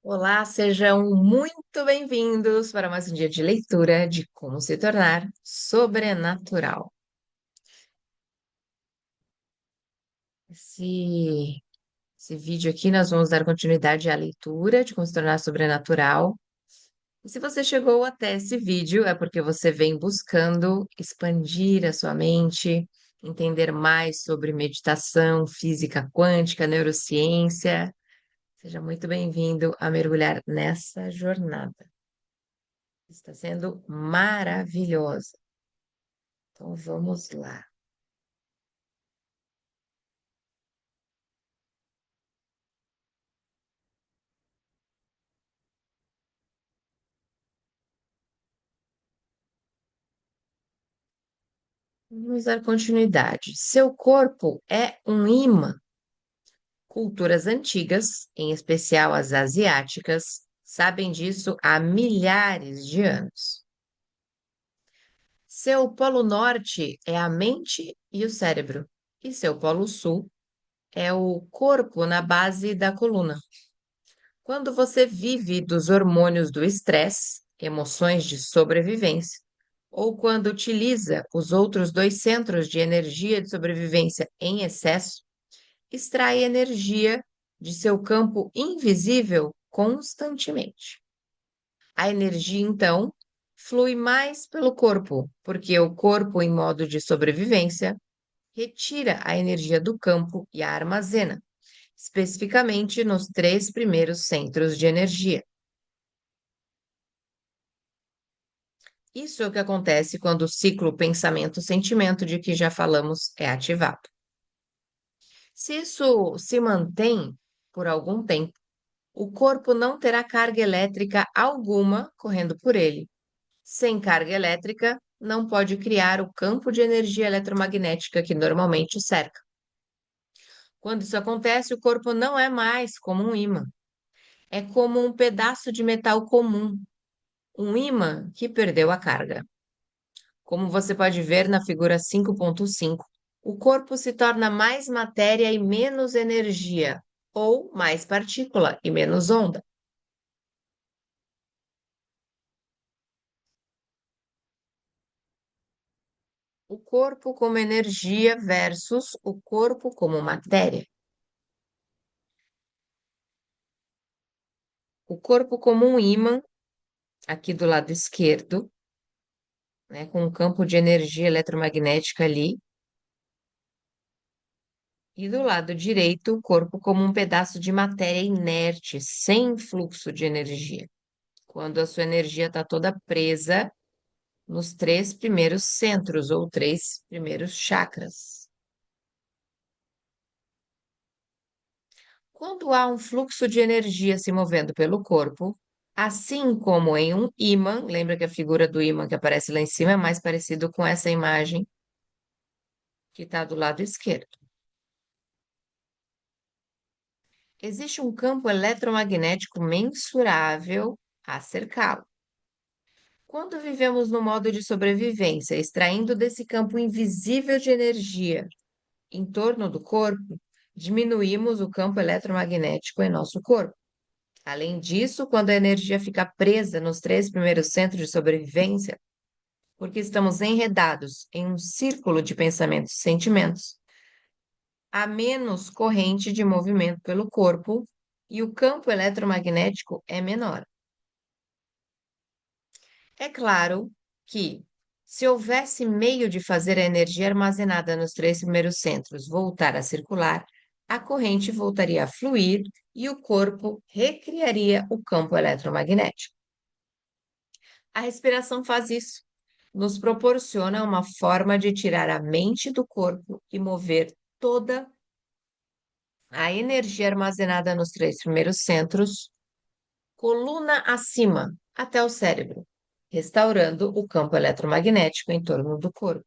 Olá, sejam muito bem-vindos para mais um dia de leitura de Como se tornar sobrenatural. Esse, esse vídeo aqui nós vamos dar continuidade à leitura de Como se tornar sobrenatural. E se você chegou até esse vídeo, é porque você vem buscando expandir a sua mente, entender mais sobre meditação, física quântica, neurociência. Seja muito bem-vindo a mergulhar nessa jornada. Está sendo maravilhosa. Então vamos lá. Vamos dar continuidade. Seu corpo é um imã. Culturas antigas, em especial as asiáticas, sabem disso há milhares de anos. Seu polo norte é a mente e o cérebro, e seu polo sul é o corpo na base da coluna. Quando você vive dos hormônios do estresse, emoções de sobrevivência, ou quando utiliza os outros dois centros de energia de sobrevivência em excesso, extrai energia de seu campo invisível constantemente. A energia, então, flui mais pelo corpo, porque o corpo, em modo de sobrevivência, retira a energia do campo e a armazena, especificamente nos três primeiros centros de energia. Isso é o que acontece quando o ciclo pensamento-sentimento de que já falamos é ativado. Se isso se mantém por algum tempo, o corpo não terá carga elétrica alguma correndo por ele. Sem carga elétrica, não pode criar o campo de energia eletromagnética que normalmente o cerca. Quando isso acontece, o corpo não é mais como um ímã. É como um pedaço de metal comum, um ímã que perdeu a carga. Como você pode ver na figura 5.5, o corpo se torna mais matéria e menos energia, ou mais partícula e menos onda. O corpo como energia versus o corpo como matéria. O corpo como um ímã, aqui do lado esquerdo, né, com um campo de energia eletromagnética ali, e do lado direito, o corpo como um pedaço de matéria inerte, sem fluxo de energia. Quando a sua energia está toda presa nos três primeiros centros ou três primeiros chakras. Quando há um fluxo de energia se movendo pelo corpo, assim como em um ímã, lembra que a figura do ímã que aparece lá em cima é mais parecido com essa imagem que está do lado esquerdo. Existe um campo eletromagnético mensurável a cercá-lo. Quando vivemos no modo de sobrevivência, extraindo desse campo invisível de energia em torno do corpo, diminuímos o campo eletromagnético em nosso corpo. Além disso, quando a energia fica presa nos três primeiros centros de sobrevivência, porque estamos enredados em um círculo de pensamentos e sentimentos, há menos corrente de movimento pelo corpo e o campo eletromagnético é menor. É claro que, se houvesse meio de fazer a energia armazenada nos três primeiros centros voltar a circular, a corrente voltaria a fluir e o corpo recriaria o campo eletromagnético. A respiração faz isso, nos proporciona uma forma de tirar a mente do corpo e mover toda a energia armazenada nos três primeiros centros, coluna acima, até o cérebro, restaurando o campo eletromagnético em torno do corpo.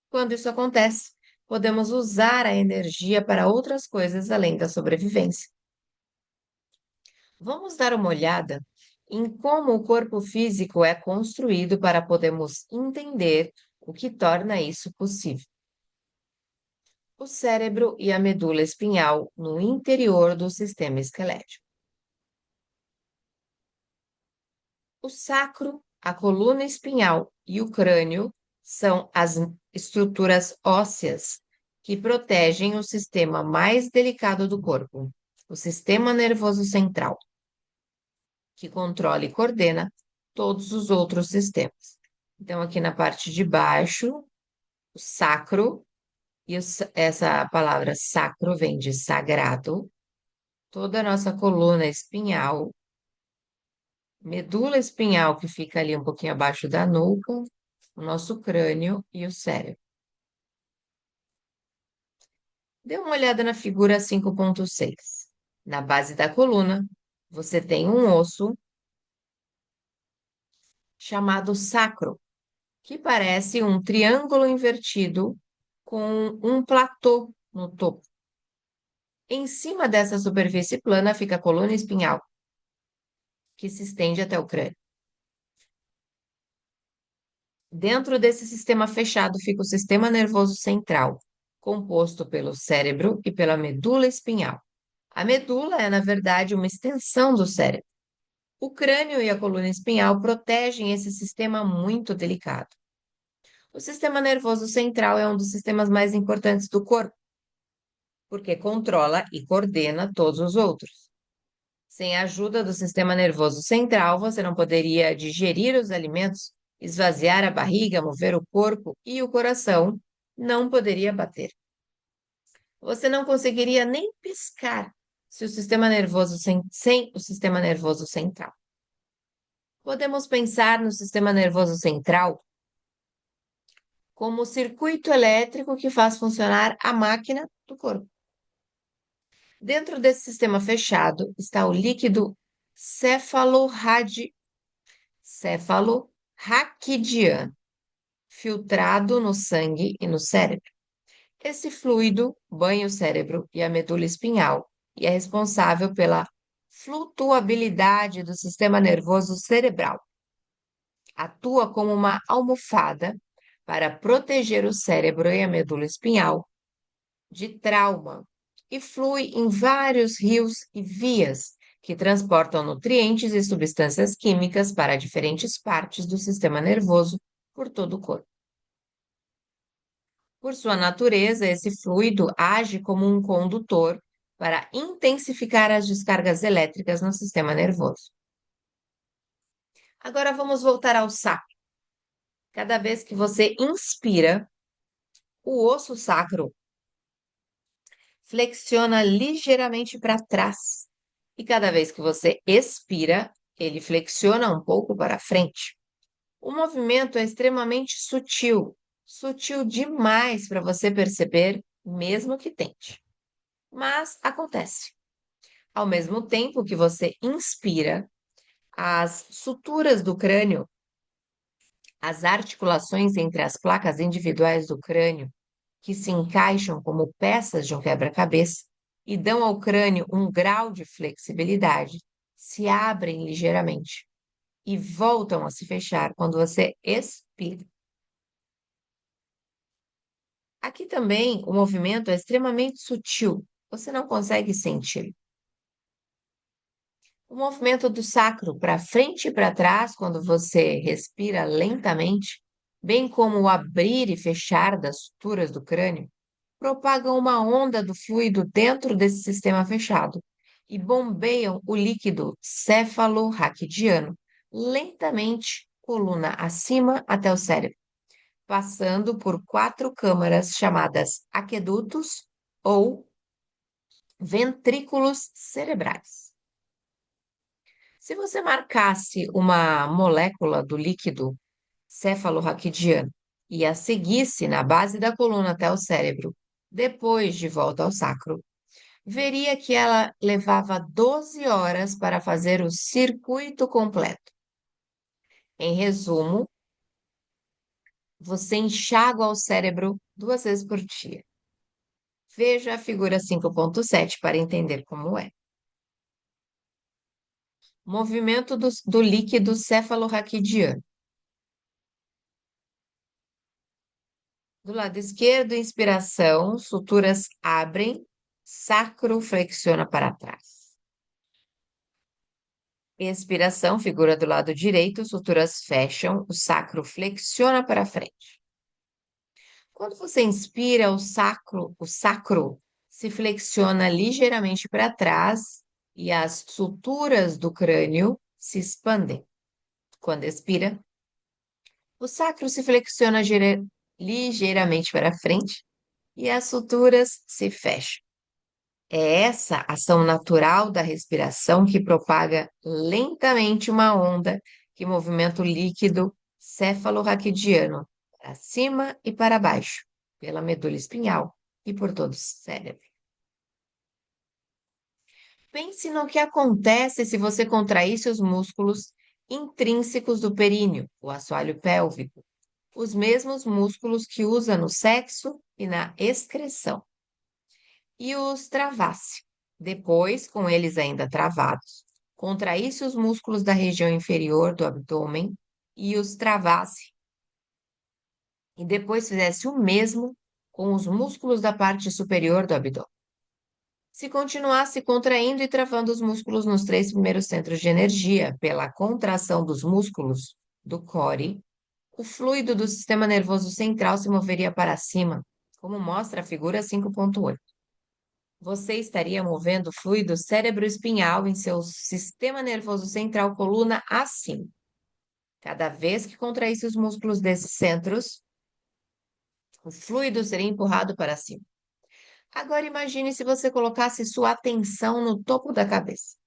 Quando isso acontece, podemos usar a energia para outras coisas além da sobrevivência. Vamos dar uma olhada em como o corpo físico é construído para podermos entender o que torna isso possível. O cérebro e a medula espinhal no interior do sistema esquelético. O sacro, a coluna espinhal e o crânio são as estruturas ósseas que protegem o sistema mais delicado do corpo, o sistema nervoso central, que controla e coordena todos os outros sistemas. Então, aqui na parte de baixo, o sacro, e essa palavra sacro vem de sagrado, toda a nossa coluna espinhal, medula espinhal que fica ali um pouquinho abaixo da nuca, o nosso crânio e o cérebro. Dê uma olhada na figura 5.6. Na base da coluna, você tem um osso chamado sacro, que parece um triângulo invertido com um platô no topo. Em cima dessa superfície plana fica a coluna espinhal, que se estende até o crânio. Dentro desse sistema fechado fica o sistema nervoso central, composto pelo cérebro e pela medula espinhal. A medula é, na verdade, uma extensão do cérebro. O crânio e a coluna espinhal protegem esse sistema muito delicado. O sistema nervoso central é um dos sistemas mais importantes do corpo, porque controla e coordena todos os outros. Sem a ajuda do sistema nervoso central, você não poderia digerir os alimentos, esvaziar a barriga, mover o corpo e o coração não poderia bater. Você não conseguiria nem piscar se o sistema nervoso sem o sistema nervoso central. Podemos pensar no sistema nervoso central como o circuito elétrico que faz funcionar a máquina do corpo. Dentro desse sistema fechado está o líquido cefalorraquidiano, filtrado no sangue e no cérebro. Esse fluido banha o cérebro e a medula espinhal e é responsável pela flutuabilidade do sistema nervoso cerebral. Atua como uma almofada para proteger o cérebro e a medula espinhal de trauma e flui em vários rios e vias que transportam nutrientes e substâncias químicas para diferentes partes do sistema nervoso por todo o corpo. Por sua natureza, esse fluido age como um condutor para intensificar as descargas elétricas no sistema nervoso. Agora vamos voltar ao sacro. Cada vez que você inspira, o osso sacro flexiona ligeiramente para trás. E cada vez que você expira, ele flexiona um pouco para frente. O movimento é extremamente sutil, sutil demais para você perceber, mesmo que tente. Mas acontece. Ao mesmo tempo que você inspira, as suturas do crânio, as articulações entre as placas individuais do crânio, que se encaixam como peças de um quebra-cabeça e dão ao crânio um grau de flexibilidade, se abrem ligeiramente e voltam a se fechar quando você expira. Aqui também o movimento é extremamente sutil, você não consegue sentir. O movimento do sacro para frente e para trás, quando você respira lentamente, bem como o abrir e fechar das suturas do crânio, propagam uma onda do fluido dentro desse sistema fechado e bombeiam o líquido cefalorraquidiano lentamente, coluna acima até o cérebro, passando por 4 câmaras chamadas aquedutos ou ventrículos cerebrais. Se você marcasse uma molécula do líquido cefalorraquidiano e a seguisse na base da coluna até o cérebro, depois de volta ao sacro, veria que ela levava 12 horas para fazer o circuito completo. Em resumo, você enxágua o cérebro 2 vezes por dia. Veja a figura 5.7 para entender como é. Movimento do líquido cefalorraquidiano. Do lado esquerdo, inspiração, suturas abrem, sacro flexiona para trás. Expiração, figura do lado direito, suturas fecham, o sacro flexiona para frente. Quando você inspira, o sacro se flexiona ligeiramente para trás e as suturas do crânio se expandem. Quando expira, o sacro se flexiona ligeiramente para frente e as suturas se fecham. É essa ação natural da respiração que propaga lentamente uma onda que movimenta o líquido cefalorraquidiano para cima e para baixo, pela medula espinhal e por todo o cérebro. Pense no que acontece se você contraísse os músculos intrínsecos do períneo, o assoalho pélvico, os mesmos músculos que usa no sexo e na excreção, e os travasse. Depois, com eles ainda travados, contraísse os músculos da região inferior do abdômen e os travasse. E depois fizesse o mesmo com os músculos da parte superior do abdômen. Se continuasse contraindo e travando os músculos nos três primeiros centros de energia pela contração dos músculos do core, o fluido do sistema nervoso central se moveria para cima, como mostra a figura 5.8. Você estaria movendo o fluido cérebro-espinhal em seu sistema nervoso central, coluna acima. Cada vez que contraísse os músculos desses centros, o fluido seria empurrado para cima. Agora imagine se você colocasse sua atenção no topo da cabeça.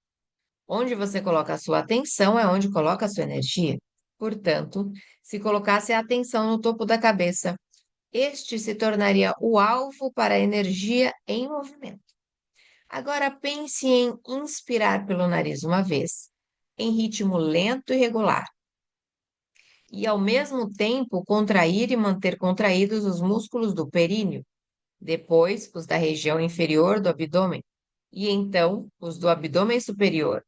Onde você coloca a sua atenção é onde coloca a sua energia. Portanto, se colocasse a atenção no topo da cabeça, este se tornaria o alvo para a energia em movimento. Agora pense em inspirar pelo nariz uma vez, em ritmo lento e regular, e ao mesmo tempo contrair e manter contraídos os músculos do períneo, depois os da região inferior do abdômen, e então os do abdômen superior.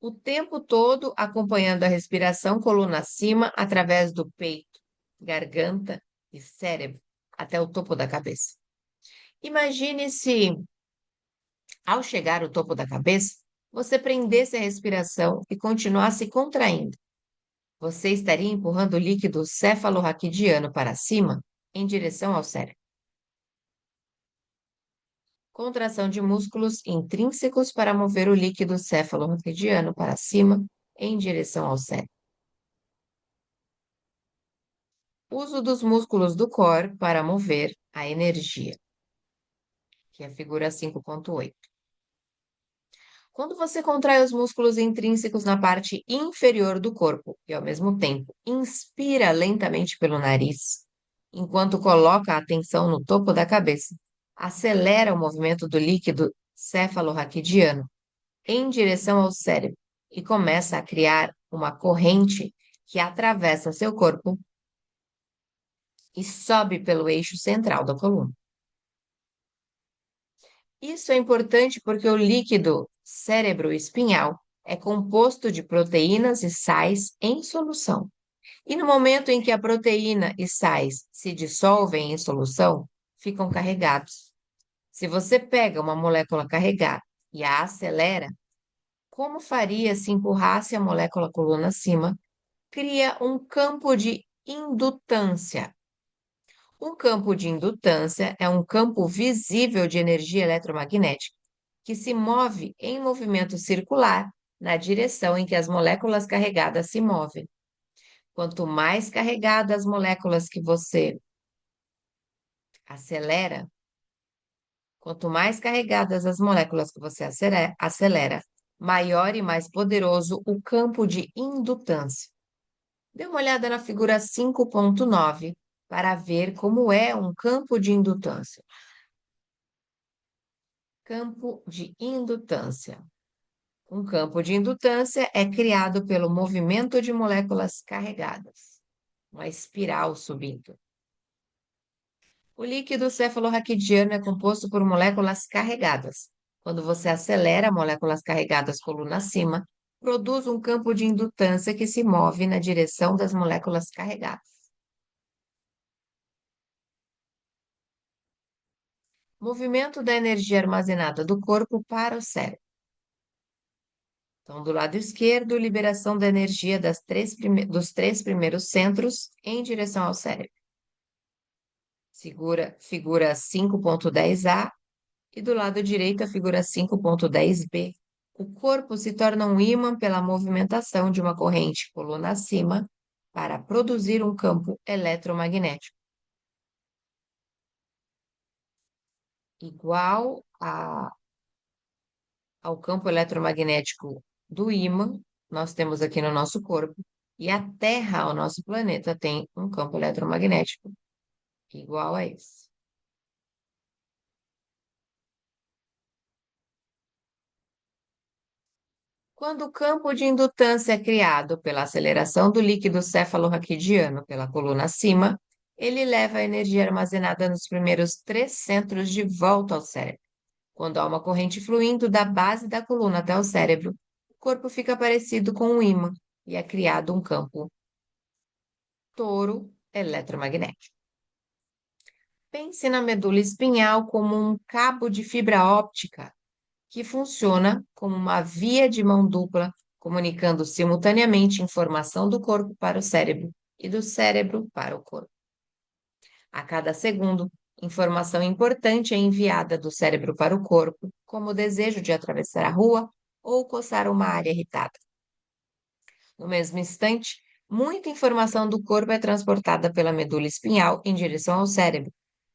O tempo todo acompanhando a respiração coluna acima através do peito, garganta e cérebro até o topo da cabeça. Imagine se, ao chegar ao topo da cabeça, você prendesse a respiração e continuasse contraindo. Você estaria empurrando o líquido cefalorraquidiano para cima em direção ao cérebro. Contração de músculos intrínsecos para mover o líquido cefalorraquidiano para cima em direção ao cérebro. Uso dos músculos do core para mover a energia, que é a figura 5.8. Quando você contrai os músculos intrínsecos na parte inferior do corpo e, ao mesmo tempo, inspira lentamente pelo nariz, enquanto coloca a atenção no topo da cabeça, acelera o movimento do líquido cefalorraquidiano em direção ao cérebro e começa a criar uma corrente que atravessa seu corpo e sobe pelo eixo central da coluna. Isso é importante porque o líquido cérebro-espinhal é composto de proteínas e sais em solução. E no momento em que a proteína e sais se dissolvem em solução, ficam carregados. Se você pega uma molécula carregada e a acelera, como faria se empurrasse a molécula coluna acima, cria um campo de indutância. Um campo de indutância é um campo visível de energia eletromagnética que se move em movimento circular na direção em que as moléculas carregadas se movem. Quanto mais carregadas as moléculas que você acelera, quanto mais carregadas as moléculas que você acelera, maior e mais poderoso o campo de indutância. Dê uma olhada na figura 5.9 para ver como é um campo de indutância. Campo de indutância. Um campo de indutância é criado pelo movimento de moléculas carregadas, uma espiral subindo. O líquido cefalorraquidiano é composto por moléculas carregadas. Quando você acelera moléculas carregadas coluna acima, produz um campo de indutância que se move na direção das moléculas carregadas. Movimento da energia armazenada do corpo para o cérebro. Então, do lado esquerdo, liberação da energia dos três primeiros centros em direção ao cérebro. Figura 5.10a e do lado direito a figura 5.10b. O corpo se torna um ímã pela movimentação de uma corrente coluna acima para produzir um campo eletromagnético igual ao campo eletromagnético do ímã, nós temos aqui no nosso corpo, e a Terra, o nosso planeta, tem um campo eletromagnético igual a esse. Quando o campo de indutância é criado pela aceleração do líquido cefalorraquidiano pela coluna acima, ele leva a energia armazenada nos primeiros três centros de volta ao cérebro. Quando há uma corrente fluindo da base da coluna até o cérebro, o corpo fica parecido com um ímã e é criado um campo toro eletromagnético. Pense na medula espinhal como um cabo de fibra óptica que funciona como uma via de mão dupla, comunicando simultaneamente informação do corpo para o cérebro e do cérebro para o corpo. A cada segundo, informação importante é enviada do cérebro para o corpo, como o desejo de atravessar a rua ou coçar uma área irritada. No mesmo instante, muita informação do corpo é transportada pela medula espinhal em direção ao cérebro,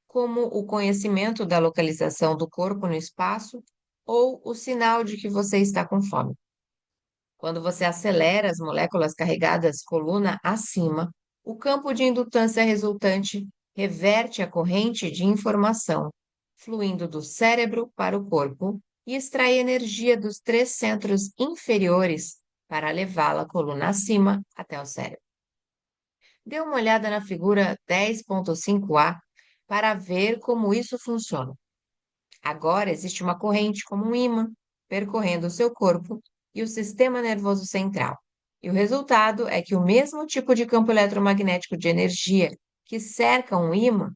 como o conhecimento da localização do corpo no espaço ou o sinal de que você está com fome. Quando você acelera as moléculas carregadas coluna acima, o campo de indutância resultante reverte a corrente de informação, fluindo do cérebro para o corpo e extrai energia dos três centros inferiores para levá-la coluna acima até o cérebro. Dê uma olhada na figura 10.5a para ver como isso funciona. Agora existe uma corrente como um ímã percorrendo o seu corpo e o sistema nervoso central. E o resultado é que o mesmo tipo de campo eletromagnético de energia que cerca um ímã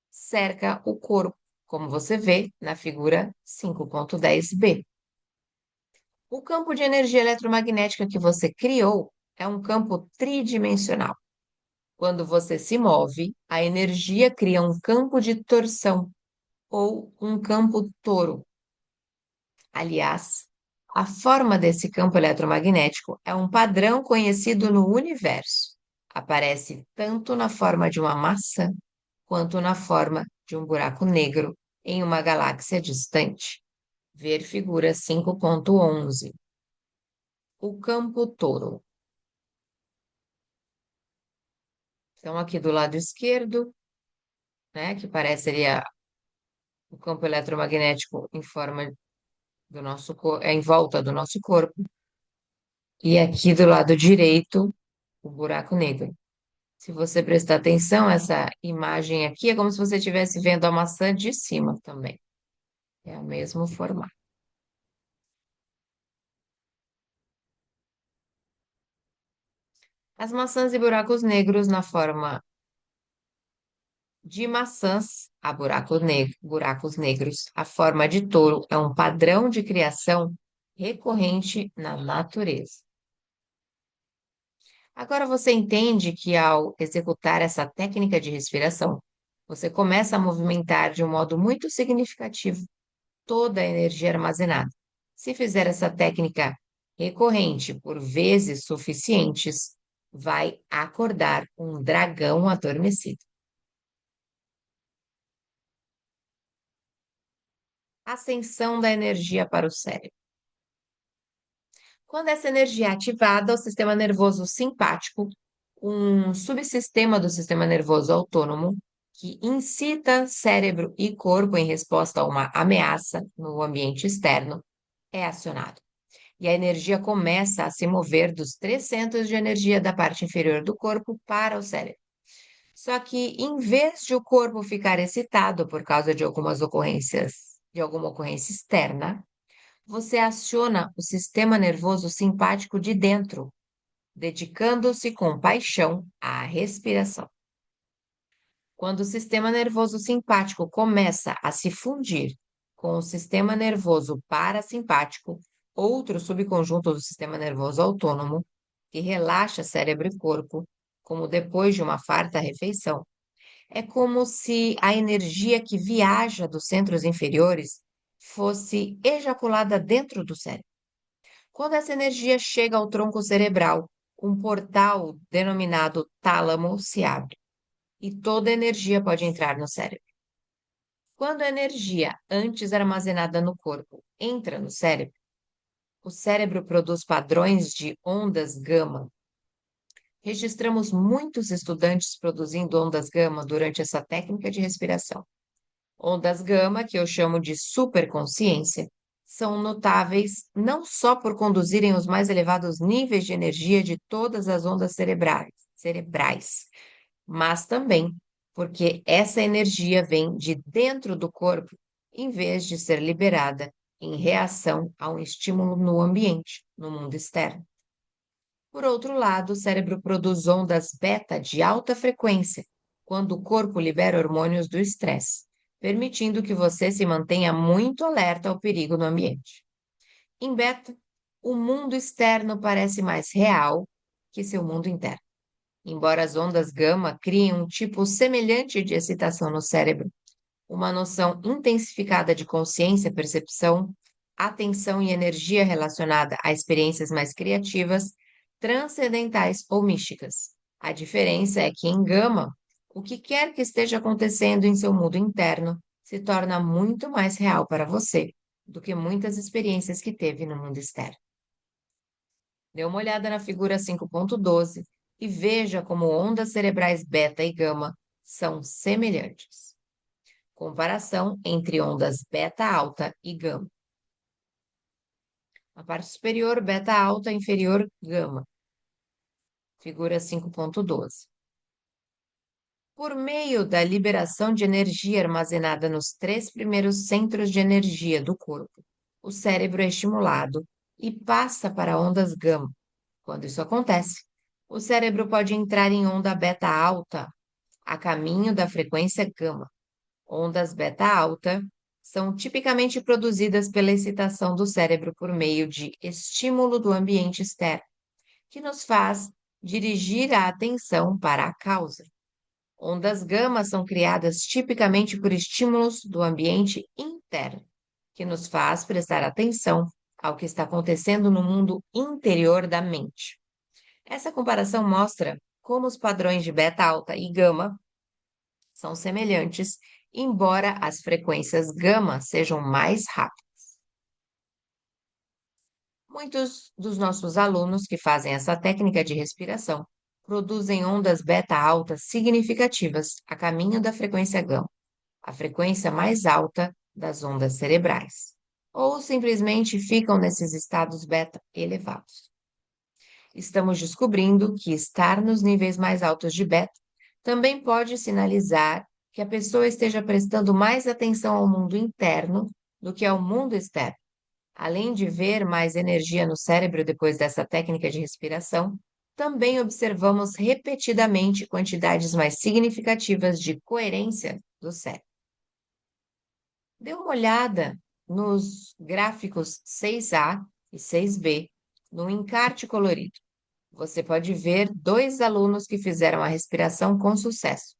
cerca o corpo, como você vê na figura 5.10b. O campo de energia eletromagnética que você criou é um campo tridimensional. Quando você se move, a energia cria um campo de torção ou um campo toro. Aliás, a forma desse campo eletromagnético é um padrão conhecido no universo. Aparece tanto na forma de uma maçã quanto na forma de um buraco negro em uma galáxia distante. Ver figura 5.11. O campo toro. Então, aqui do lado esquerdo, né, que parece ali o campo eletromagnético em forma do nosso em volta do nosso corpo. E aqui do lado direito, o buraco negro. Se você prestar atenção, essa imagem aqui é como se você estivesse vendo a maçã de cima também. É o mesmo formato. As maçãs e buracos negros na forma de maçãs a buracos negros. A forma de touro é um padrão de criação recorrente na natureza. Agora você entende que ao executar essa técnica de respiração, você começa a movimentar de um modo muito significativo toda a energia armazenada. Se fizer essa técnica recorrente por vezes suficientes, vai acordar um dragão adormecido. Ascensão da energia para o cérebro. Quando essa energia é ativada, o sistema nervoso simpático, um subsistema do sistema nervoso autônomo, que incita cérebro e corpo em resposta a uma ameaça no ambiente externo, é acionado. E a energia começa a se mover dos três centros de energia da parte inferior do corpo para o cérebro. Só que, em vez de o corpo ficar excitado por causa de alguma ocorrência externa, você aciona o sistema nervoso simpático de dentro, dedicando-se com paixão à respiração. Quando o sistema nervoso simpático começa a se fundir com o sistema nervoso parasimpático, outro subconjunto do sistema nervoso autônomo, que relaxa cérebro e corpo, como depois de uma farta refeição. É como se a energia que viaja dos centros inferiores fosse ejaculada dentro do cérebro. Quando essa energia chega ao tronco cerebral, um portal denominado tálamo se abre e toda a energia pode entrar no cérebro. Quando a energia, antes armazenada no corpo, entra no cérebro, o cérebro produz padrões de ondas gama. Registramos muitos estudantes produzindo ondas gama durante essa técnica de respiração. Ondas gama, que eu chamo de superconsciência, são notáveis não só por conduzirem os mais elevados níveis de energia de todas as ondas cerebrais, mas também porque essa energia vem de dentro do corpo, em vez de ser liberada em reação a um estímulo no ambiente, no mundo externo. Por outro lado, o cérebro produz ondas beta de alta frequência, quando o corpo libera hormônios do estresse, permitindo que você se mantenha muito alerta ao perigo no ambiente. Em beta, o mundo externo parece mais real que seu mundo interno. Embora as ondas gama criem um tipo semelhante de excitação no cérebro, uma noção intensificada de consciência, percepção, atenção e energia relacionada a experiências mais criativas, transcendentais ou místicas. A diferença é que em gama, o que quer que esteja acontecendo em seu mundo interno se torna muito mais real para você do que muitas experiências que teve no mundo externo. Dê uma olhada na figura 5.12 e veja como ondas cerebrais beta e gama são semelhantes. Comparação entre ondas beta alta e gama. A parte superior, beta alta, inferior, gama. Figura 5.12. Por meio da liberação de energia armazenada nos 3 primeiros centros de energia do corpo, o cérebro é estimulado e passa para ondas gama. Quando isso acontece, o cérebro pode entrar em onda beta alta, a caminho da frequência gama. Ondas beta alta são tipicamente produzidas pela excitação do cérebro por meio de estímulo do ambiente externo, que nos faz dirigir a atenção para a causa. Ondas gama são criadas tipicamente por estímulos do ambiente interno, que nos faz prestar atenção ao que está acontecendo no mundo interior da mente. Essa comparação mostra como os padrões de beta alta e gama são semelhantes, embora as frequências gama sejam mais rápidas. Muitos dos nossos alunos que fazem essa técnica de respiração produzem ondas beta altas significativas a caminho da frequência gama, a frequência mais alta das ondas cerebrais, ou simplesmente ficam nesses estados beta elevados. Estamos descobrindo que estar nos níveis mais altos de beta também pode sinalizar que a pessoa esteja prestando mais atenção ao mundo interno do que ao mundo externo. Além de ver mais energia no cérebro depois dessa técnica de respiração, também observamos repetidamente quantidades mais significativas de coerência do cérebro. Dê uma olhada nos gráficos 6A e 6B no encarte colorido. Você pode ver 2 alunos que fizeram a respiração com sucesso.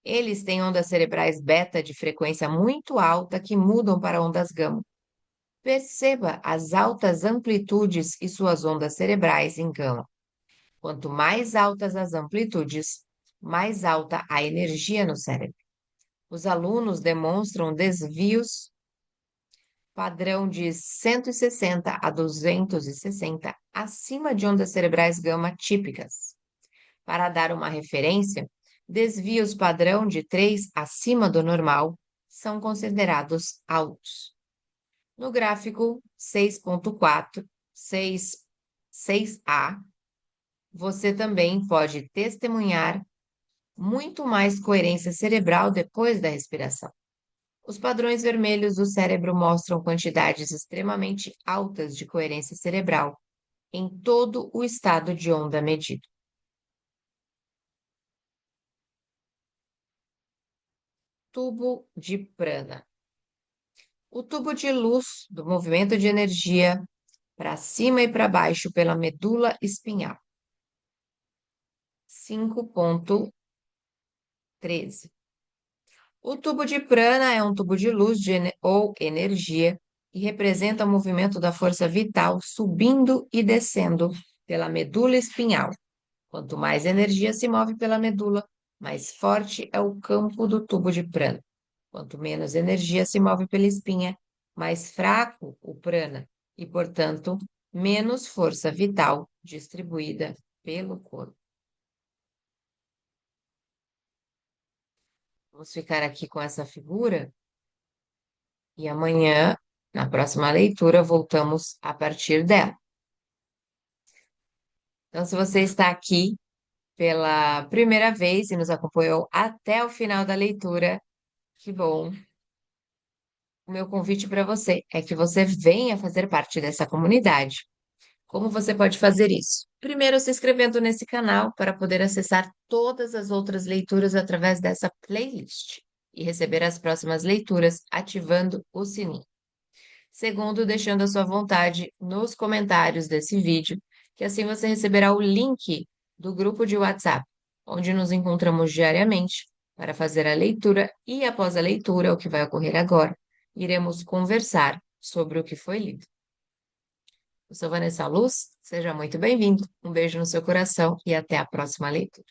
Eles têm ondas cerebrais beta de frequência muito alta que mudam para ondas gama. Perceba as altas amplitudes e suas ondas cerebrais em gama. Quanto mais altas as amplitudes, mais alta a energia no cérebro. Os alunos demonstram desvios padrão de 160 a 260 acima de ondas cerebrais gama típicas. Para dar uma referência, desvios padrão de 3 acima do normal são considerados altos. No gráfico 6.4, 6A, você também pode testemunhar muito mais coerência cerebral depois da respiração. Os padrões vermelhos do cérebro mostram quantidades extremamente altas de coerência cerebral em todo o estado de onda medido. Tubo de prana. O tubo de luz do movimento de energia para cima e para baixo pela medula espinhal. 5,13. O tubo de prana é um tubo de luz ou energia e representa o movimento da força vital subindo e descendo pela medula espinhal. Quanto mais energia se move pela medula, mais forte é o campo do tubo de prana. Quanto menos energia se move pela espinha, mais fraco o prana e, portanto, menos força vital distribuída pelo corpo. Vamos ficar aqui com essa figura e amanhã, na próxima leitura, voltamos a partir dela. Então, se você está aqui pela primeira vez e nos acompanhou até o final da leitura, que bom! O meu convite para você é que você venha fazer parte dessa comunidade. Como você pode fazer isso? Primeiro, se inscrevendo nesse canal para poder acessar todas as outras leituras através dessa playlist e receber as próximas leituras ativando o sininho. Segundo, deixando a sua vontade nos comentários desse vídeo, que assim você receberá o link do grupo de WhatsApp, onde nos encontramos diariamente para fazer a leitura e, após a leitura, o que vai ocorrer agora, iremos conversar sobre o que foi lido. Eu sou Vanessa Luz, seja muito bem-vindo, um beijo no seu coração e até a próxima leitura.